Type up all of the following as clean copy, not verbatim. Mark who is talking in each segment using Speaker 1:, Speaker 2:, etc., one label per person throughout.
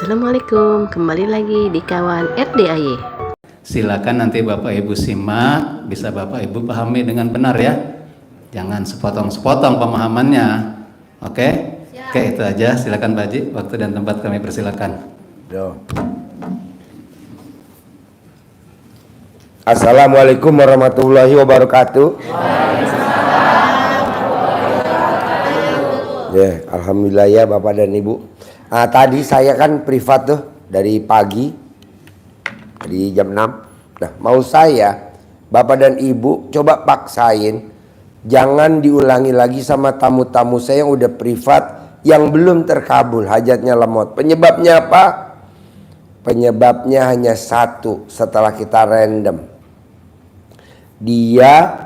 Speaker 1: Assalamualaikum, kembali lagi di kawan RDAY.
Speaker 2: Silakan nanti Bapak Ibu simak, bisa Bapak Ibu pahami dengan benar ya. Jangan sepotong-sepotong pemahamannya. Oke? Oke, itu aja. Silakan Pak Haji, waktu dan tempat kami persilakan.
Speaker 3: Assalamualaikum warahmatullahi wabarakatuh. Ya, alhamdulillah ya Bapak dan Ibu. Tadi saya kan privat tuh dari pagi, dari jam 6. Nah, mau saya, Bapak dan Ibu coba paksain, jangan diulangi lagi sama tamu-tamu saya yang udah privat, yang belum terkabul hajatnya lemot. Penyebabnya apa? Penyebabnya hanya satu setelah kita random. Dia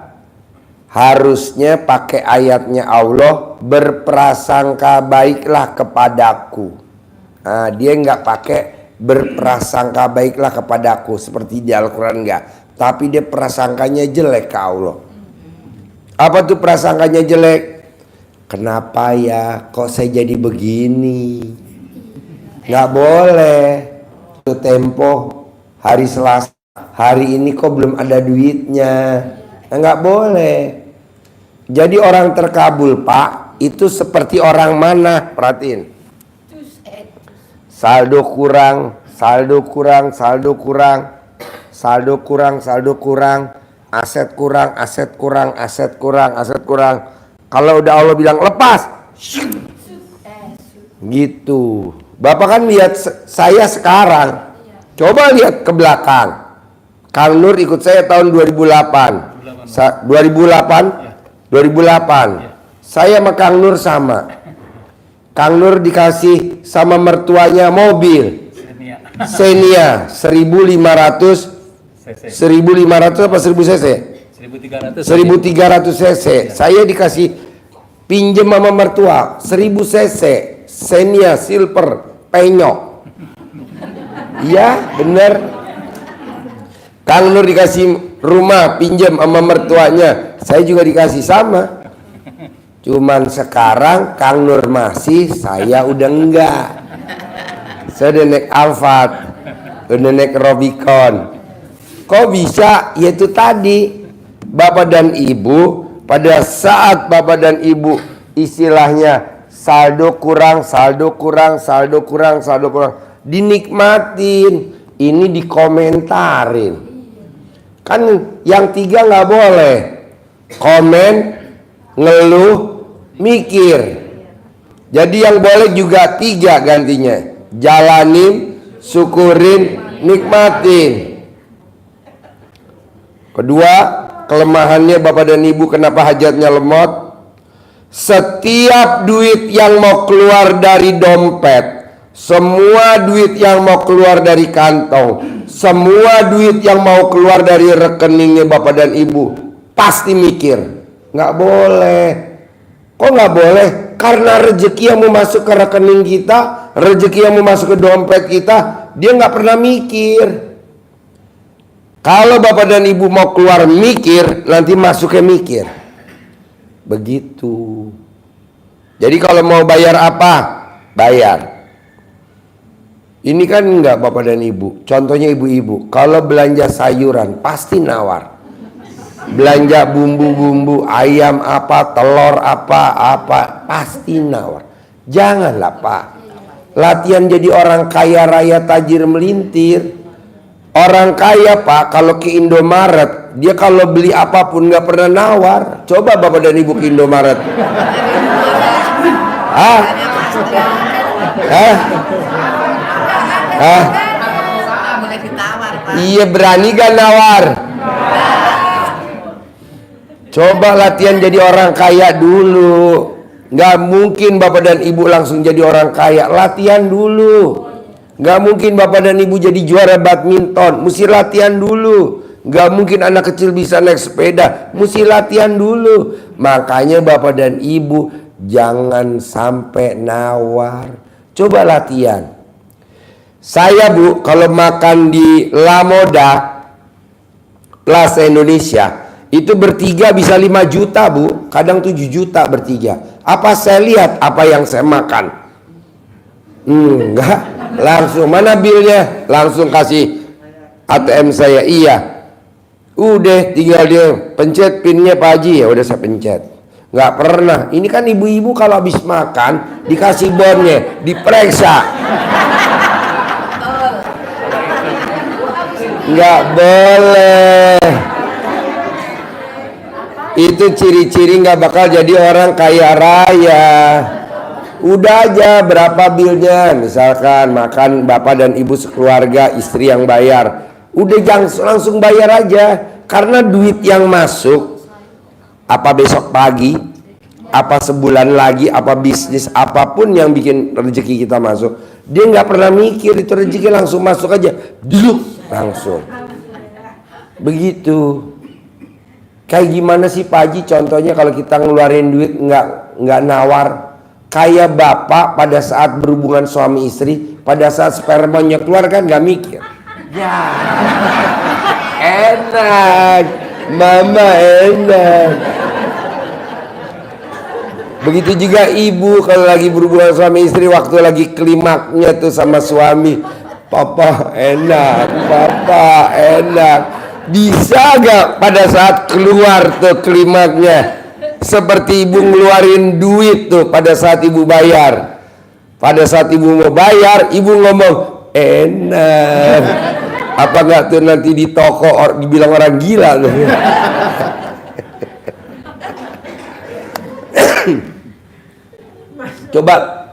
Speaker 3: harusnya pakai ayatnya Allah, berprasangka baiklah kepadaku. Nah, dia nggak pakai berprasangka baiklah kepadaku seperti di Al-Quran, nggak. Tapi dia prasangkanya jelek ke Allah. Apa tuh prasangkanya jelek? Kenapa ya kok saya jadi begini? Nggak boleh. Itu tempo hari Selasa, hari ini kok belum ada duitnya. Nggak boleh. Jadi orang terkabul Pak, itu seperti orang mana? Perhatiin. Saldo kurang, saldo kurang, saldo kurang, saldo kurang, saldo kurang, aset kurang, aset kurang, aset kurang, aset kurang. Kalau udah Allah bilang lepas, gitu. Bapak kan lihat saya sekarang, coba lihat ke belakang. Kang Nur ikut saya tahun 2008. 2008. Saya sama Kang Nur sama. Kang Nur dikasih sama mertuanya mobil Xenia 1500 apa 1000 cc? 1300 cc. Saya dikasih pinjem sama mertua 1000 cc Xenia Silver penyok. Iya bener. Kang Nur dikasih rumah pinjam sama mertuanya, saya juga dikasih sama. Cuman sekarang Kang Nur masih, saya udah enggak. Saya udah naik Alphard, udah naik Robicon. Kok bisa? Ya itu tadi, Bapak dan Ibu, pada saat Bapak dan Ibu istilahnya saldo kurang, saldo kurang, saldo kurang, saldo kurang, dinikmatin, ini dikomentarin. Kan yang tiga nggak boleh, komen, ngeluh, mikir. Jadi yang boleh juga tiga gantinya, jalanin, syukurin, nikmatin. Kedua, kelemahannya Bapak dan Ibu kenapa hajatnya lemot? Setiap duit yang mau keluar dari dompet, semua duit yang mau keluar dari kantong, semua duit yang mau keluar dari rekeningnya Bapak dan Ibu, pasti mikir, nggak boleh. Kok nggak boleh? Karena rezeki yang mau masuk ke rekening kita, rezeki yang mau masuk ke dompet kita, dia nggak pernah mikir. Kalau Bapak dan Ibu mau keluar mikir, nanti masuknya mikir. Begitu. Jadi kalau mau bayar apa? Bayar. Ini kan enggak Bapak dan Ibu. Contohnya ibu-ibu, kalau belanja sayuran pasti nawar. Belanja bumbu-bumbu, ayam apa, telur apa, pasti nawar. Janganlah Pak. Latihan jadi orang kaya raya tajir melintir. Orang kaya Pak, kalau ke Indomaret, dia kalau beli apapun nggak pernah nawar. Coba Bapak dan Ibu ke Indomaret. Iya, berani gak nawar? Coba latihan jadi orang kaya dulu. Gak mungkin Bapak dan Ibu langsung jadi orang kaya. Latihan dulu. Gak mungkin Bapak dan Ibu jadi juara badminton. Mesti latihan dulu. Gak mungkin anak kecil bisa naik sepeda. Mesti latihan dulu. Makanya Bapak dan Ibu jangan sampai nawar. Coba latihan. Saya Bu, kalau makan di La Moda Plaza Indonesia, itu bertiga bisa 5 juta Bu, kadang 7 juta bertiga. Apa saya lihat apa yang saya makan? Enggak. Langsung, mana bilnya? Langsung kasih ATM saya. Iya. Udah tinggal dia pencet pinnya Pak Haji. Ya udah saya pencet. Nggak pernah. Ini kan ibu-ibu kalau habis makan dikasih bonnya, diperiksa. Nggak boleh. Itu ciri-ciri nggak bakal jadi orang kaya raya. Udah aja berapa bilnya, misalkan makan bapak dan ibu sekeluarga, istri yang bayar. Udah jangan langsung bayar aja, karena duit yang masuk apa besok pagi, apa sebulan lagi, apa bisnis apapun yang bikin rezeki kita masuk, dia nggak pernah mikir itu rezeki, langsung masuk aja, dulu langsung. Begitu. Kayak gimana sih Pak Haji contohnya kalau kita ngeluarin duit nggak nawar? Kayak bapak pada saat berhubungan suami istri, pada saat spermanya keluar kan nggak mikir. Ya, enak, mama enak. Begitu juga ibu kalau lagi berhubungan suami istri, waktu lagi klimaknya tuh sama suami, papa enak, papa enak. Bisa gak pada saat keluar tuh klimaknya seperti ibu ngeluarin duit tuh pada saat ibu bayar? Pada saat ibu mau bayar, ibu ngomong enak. Apa gak tuh nanti di toko dibilang orang gila tuh?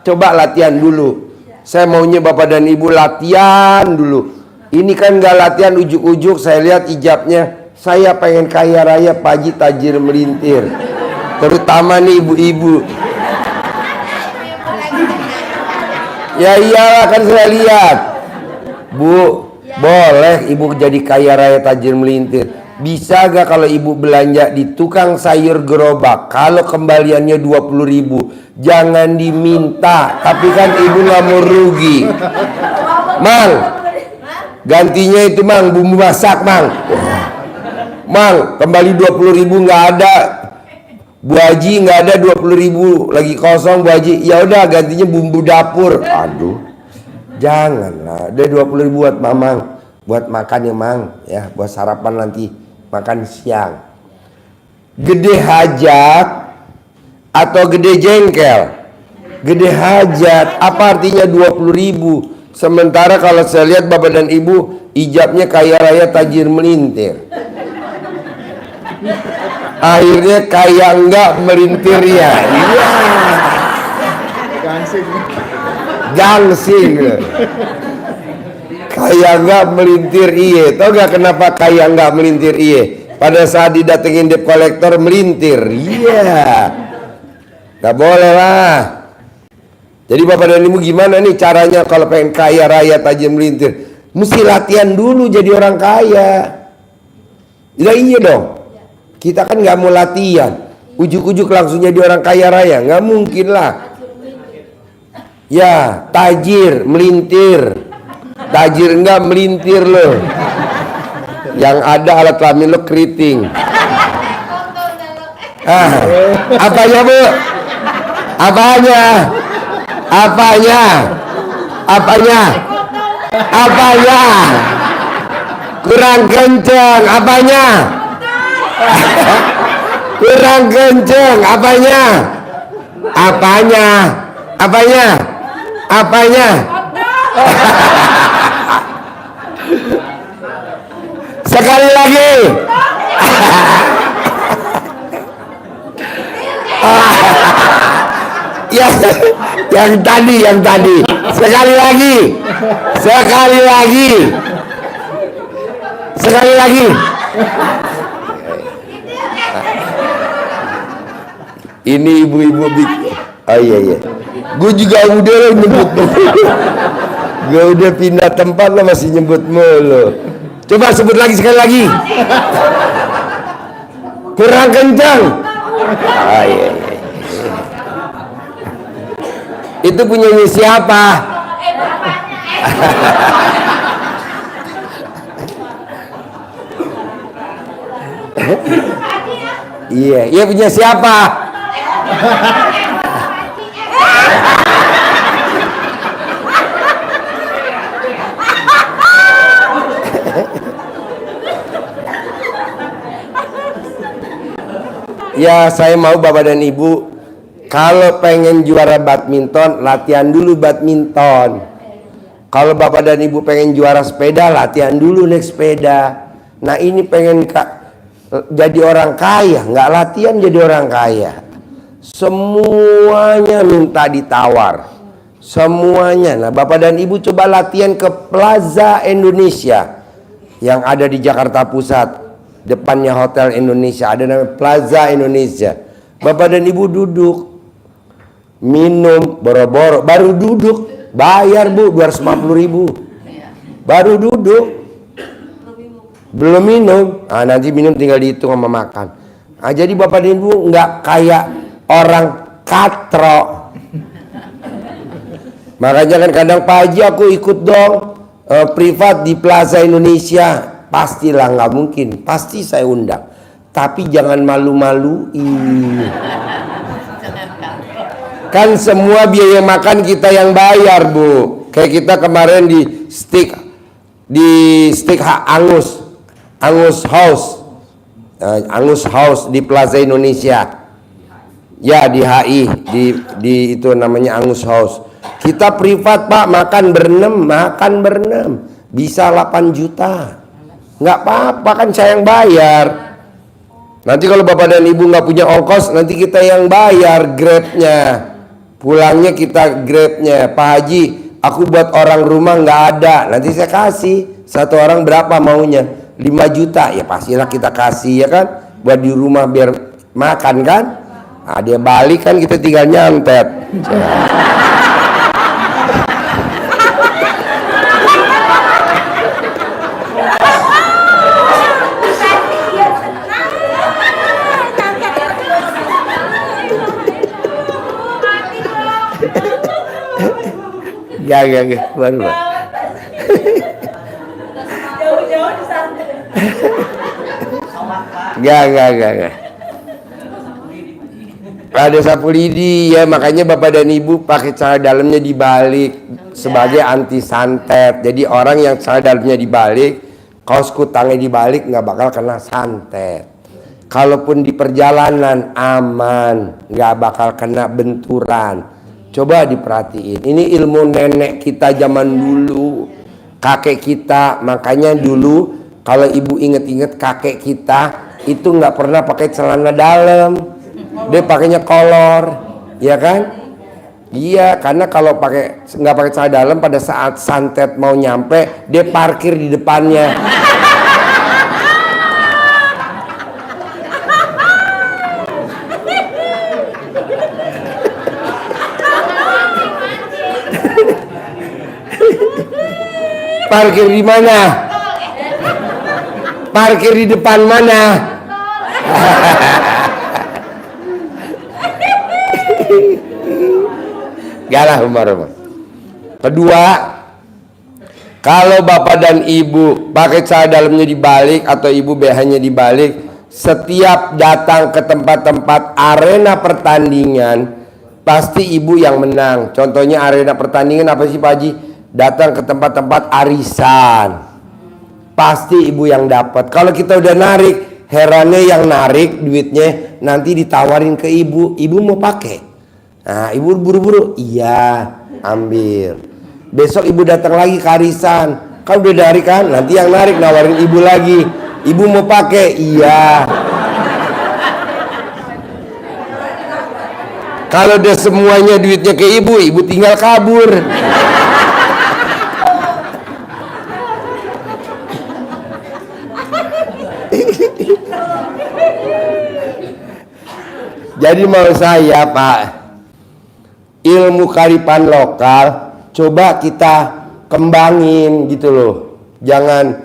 Speaker 3: Coba latihan dulu. Saya maunya bapak dan ibu latihan dulu. Ini kan gak latihan ujuk-ujuk, saya lihat ijabnya. Saya pengen kaya raya Pak Haji tajir melintir. Terutama nih ibu-ibu. Ya iyalah kan saya lihat. Bu, boleh ibu jadi kaya raya tajir melintir. Bisa gak kalau ibu belanja di tukang sayur gerobak, kalau kembaliannya 20.000, jangan diminta. Tapi kan ibu gak mau rugi. Mang, gantinya itu mang, bumbu masak mang. Mang, kembali 20.000 nggak ada. Bu Haji nggak ada 20.000 lagi kosong Bu Haji. Ya udah gantinya bumbu dapur. Aduh, janganlah. Ada 20.000 buat mamang, buat makan ya mang, ya buat sarapan nanti makan siang. Gede hajat atau gede jengkel? Gede hajat. Apa artinya 20.000? Sementara kalau saya lihat bapak dan ibu ijabnya kaya raya tajir melintir. Akhirnya kaya enggak melintir ya. Iya. Gangsing. Kaya enggak melintir iye. Tahu enggak kenapa kaya enggak melintir iye? Pada saat didatengin debt collector melintir. Iya. Enggak boleh lah. Jadi bapak dan ibu gimana nih caranya kalau pengen kaya raya tajir melintir? Mesti latihan dulu jadi orang kaya. Ya iya dong. Kita kan nggak mau latihan, ujuk-ujuk langsung jadi orang kaya raya, nggak mungkin lah. Ya tajir melintir, tajir enggak melintir loh. Yang ada alat kelamin lo keriting. Apanya bu? Apanya? Apanya? Apanya? Apanya? Kurang kenceng. Apanya? Kurang kenceng. Apanya? Apanya? Apanya? Apanya? Sekali lagi. yang tadi. Sekali lagi. Ini ibu-ibu bikin. Oh iya. Gue juga udah nyebut. Gue udah pindah tempat lo masih nyebut mulu. Coba sebut lagi sekali lagi. Kurang kencang. Oh iya. Itu punyanya siapa? Iya punya siapa? Ya, saya mau Bapak dan Ibu, kalau pengen juara badminton, latihan dulu badminton. Kalau Bapak dan Ibu pengen juara sepeda, latihan dulu naik sepeda. Nah, ini pengen jadi orang kaya, nggak latihan jadi orang kaya. Semuanya minta ditawar, semuanya. Nah, Bapak dan Ibu coba latihan ke Plaza Indonesia yang ada di Jakarta Pusat. Depannya Hotel Indonesia, ada namanya Plaza Indonesia. Bapak dan Ibu duduk, minum, boro-boro, baru duduk, bayar Bu 250.000. Baru duduk, belum minum. Nah, nanti minum tinggal dihitung sama makan. Nah, jadi Bapak dan Ibu nggak kayak orang katro. Makanya kan kadang Pak Haji aku ikut dong privat di Plaza Indonesia. Pastilah, nggak mungkin, pasti saya undang. Tapi jangan malu-maluin. Kan semua biaya makan kita yang bayar Bu. Kayak kita kemarin di steak Angus House, Angus House di Plaza Indonesia. Ya, di HI, di itu namanya Angus House. Kita privat Pak, makan berenam, bisa 8 juta. Nggak apa-apa, kan saya yang bayar. Nanti kalau Bapak dan Ibu nggak punya ongkos, nanti kita yang bayar Grabnya. Pulangnya kita Grabnya. Pak Haji, aku buat orang rumah nggak ada, nanti saya kasih. Satu orang berapa maunya? 5 juta. Ya pastilah kita kasih ya kan, buat di rumah biar makan kan. Nah, dia balik kan kita tinggal nyantet. Gak, baru Pak. Gak. Ada sapu lidi ya, makanya Bapak dan Ibu pakai celana dalamnya dibalik sebagai anti santet. Jadi orang yang celana dalamnya dibalik, kaos kutangnya dibalik, nggak bakal kena santet. Kalaupun di perjalanan aman, nggak bakal kena benturan. Coba diperhatiin, ini ilmu nenek kita zaman dulu, kakek kita. Makanya dulu kalau Ibu inget-inget kakek kita itu nggak pernah pakai celana dalam, dia pakainya kolor, ya kan? Iya, karena kalau nggak pakai celana dalam, pada saat santet mau nyampe, dia parkir di depannya. Parkir di mana? Parkir di depan mana? Galah Umar. Kedua, kalau Bapak dan Ibu pakai celana dalamnya dibalik atau Ibu BH-nya dibalik, setiap datang ke tempat-tempat arena pertandingan, pasti Ibu yang menang. Contohnya arena pertandingan apa sih Pak Haji? Datang ke tempat-tempat arisan, pasti Ibu yang dapat. Kalau kita udah narik, herannya yang narik duitnya nanti ditawarin ke Ibu. Ibu mau pakai, nah Ibu buru-buru, iya ambil. Besok Ibu datang lagi ke arisan, kalau udah narik kan, nanti yang narik nawarin Ibu lagi. Ibu mau pakai, iya. Kalau udah semuanya duitnya ke Ibu, Ibu tinggal kabur. Jadi mau saya Pak, ilmu kearifan lokal coba kita kembangin gitu loh. Jangan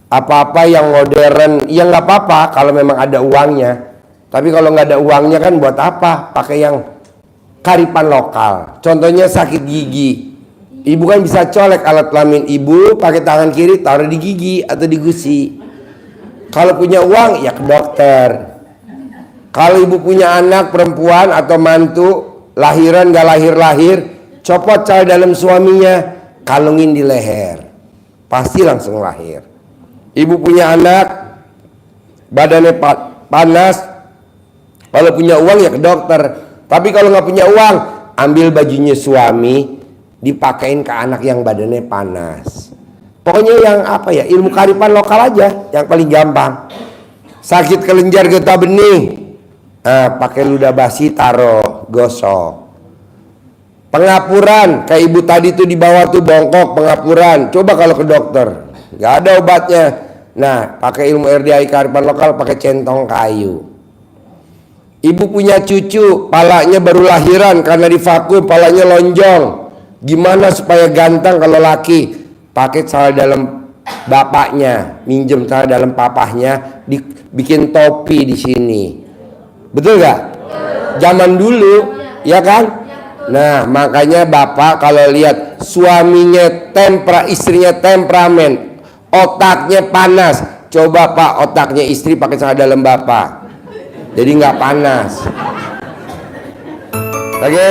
Speaker 3: apa-apa yang modern, ya nggak apa-apa kalau memang ada uangnya. Tapi kalau nggak ada uangnya kan buat apa? Pakai yang kearifan lokal. Contohnya sakit gigi, Ibu kan bisa colek alat kelamin Ibu pakai tangan kiri, taruh di gigi atau di gusi. Kalau punya uang ya ke dokter. Kalau Ibu punya anak perempuan atau mantu lahiran gak lahir-lahir, copot celana dalam suaminya, kalungin di leher, pasti langsung lahir. Ibu punya anak badannya panas, Kalau punya uang ya ke dokter. Tapi kalau nggak punya uang, ambil bajunya suami, dipakein ke anak yang badannya panas. Pokoknya yang apa ya, ilmu kearifan lokal aja, yang paling gampang. Sakit kelenjar getah bening, pakai ludah basi, taruh, gosok. Pengapuran, kayak ibu tadi tuh di bawah tuh bongkok, pengapuran. Coba kalau ke dokter, nggak ada obatnya. Nah, pakai ilmu RDI kearifan lokal, pakai centong kayu. Ibu punya cucu, palanya baru lahiran karena divakum, palanya lonjong. Gimana supaya ganteng kalau laki? Pakai celana dalam bapaknya, minjem celana dalam papahnya, bikin topi di sini. Betul gak? Zaman dulu, ya kan? Nah, makanya bapak kalau lihat suaminya istrinya temperamen, otaknya panas, coba pak otaknya istri pakai celana dalam bapak, jadi nggak panas. Oke?